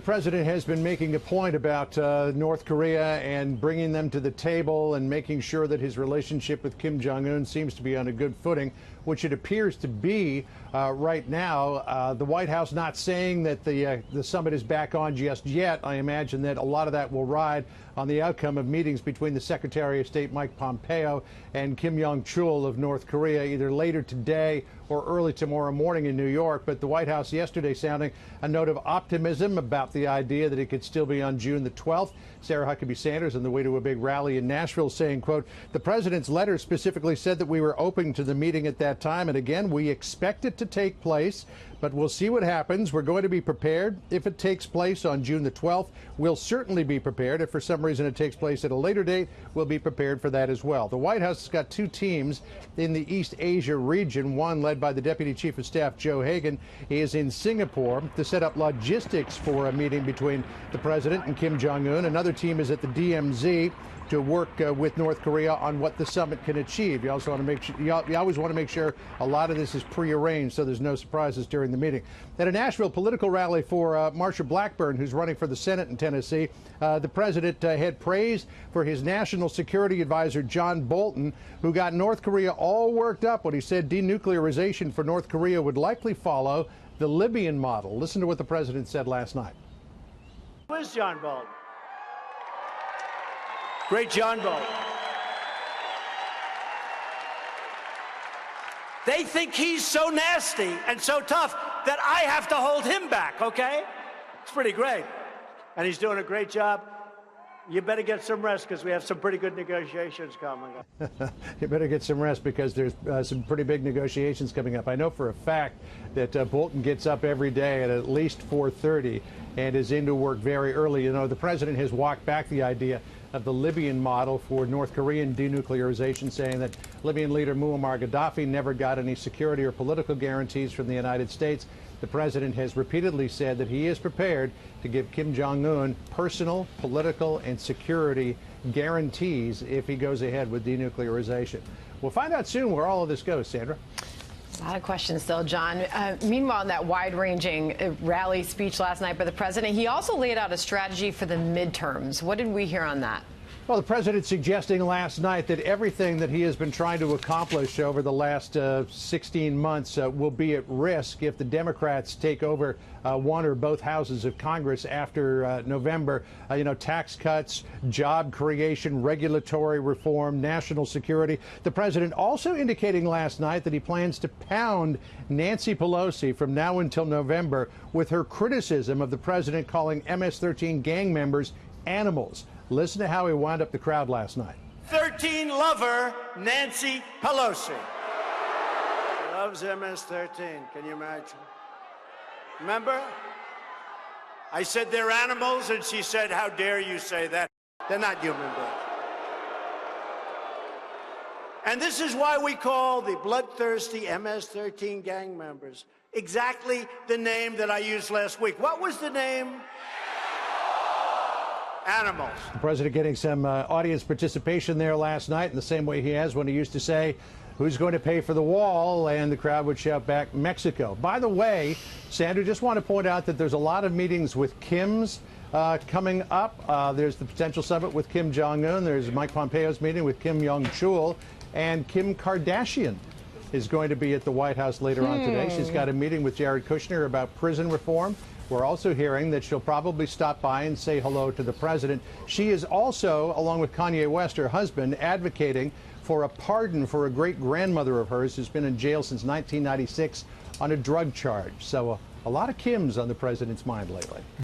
The president has been making a point about North Korea and bringing them to the table and making sure that his relationship with Kim Jong-un seems to be on a good footing, which it appears to be right now. The White House not saying that the summit is back on just yet. I imagine that a lot of that will ride on the outcome of meetings between the Secretary of State Mike Pompeo and Kim Chol of North Korea, either later today or early tomorrow morning in New York. But the White House yesterday sounding a note of optimism about the idea that it could still be on June the 12th. Sarah Huckabee Sanders on the way to a big rally in Nashville saying, quote, the president's letter specifically said that we were open to the meeting at that time. And again, we expect it to take place, but we'll see what happens. We're going to be prepared. If it takes place on June the 12th, we'll certainly be prepared. If for some reason it takes place at a later date, we'll be prepared for that as well. The White House has got two teams in the East Asia region, one led by the Deputy Chief of Staff, Joe Hagan. He is in Singapore to set up logistics for a meeting between the president and Kim Jong-un. Another team is at the DMZ to work with North Korea on what the summit can achieve. You also want to make sure, you always want to make sure a lot of this is prearranged so there's no surprises during the meeting. At a Nashville political rally for Marsha Blackburn, who's running for the Senate in Tennessee, the president had praise for his national security advisor, John Bolton, who got North Korea all worked up when he said denuclearization for North Korea would likely follow the Libyan model. Listen to what the president said last night. Who is John Bolton? Great John Bolton. They think he's so nasty and so tough that I have to hold him back, okay? It's pretty great. And he's doing a great job. You better get some rest because we have some pretty good negotiations coming up. You better get some rest because there's some pretty big negotiations coming up. I know for a fact that Bolton gets up every day at least 4:30 and is into work very early. You know, the president has walked back the idea of the Libyan model for North Korean denuclearization, saying that Libyan leader Muammar Gaddafi never got any security or political guarantees from the United States. The president has repeatedly said that he is prepared to give Kim Jong-un personal, political, and security guarantees if he goes ahead with denuclearization. We'll find out soon where all of this goes, Sandra. A lot of questions still, John. Meanwhile, in that wide-ranging rally speech last night by the president, he also laid out a strategy for the midterms. What did we hear on that? Well, the president suggesting last night that everything that he has been trying to accomplish over the last 16 months will be at risk if the Democrats take over one or both houses of Congress after November. You know, tax cuts, job creation, regulatory reform, national security. The president also indicating last night that he plans to pound Nancy Pelosi from now until November with her criticism of the president calling MS-13 gang members animals. Listen to how he wound up the crowd last night. 13 lover Nancy Pelosi. She loves MS-13. Can you imagine? Remember? I said they're animals, and she said, how dare you say that? They're not human beings. And this is why we call the bloodthirsty MS-13 gang members exactly the name that I used last week. What was the name? Animals. The president getting some audience participation there last night in the same way he has when he used to say, who's going to pay for the wall? And the crowd would shout back, Mexico. By the way, Sandra, just want to point out that there's a lot of meetings with Kims coming up. There's the potential summit with Kim Jong-un. There's Mike Pompeo's meeting with Kim Chol. And Kim Kardashian is going to be at the White House later on today. She's got a meeting with Jared Kushner about prison reform. We're also hearing that she'll probably stop by and say hello to the president. She is also, along with Kanye West, her husband, advocating for a pardon for a great-grandmother of hers who's been in jail since 1996 on a drug charge. So a lot of Kims on the president's mind lately.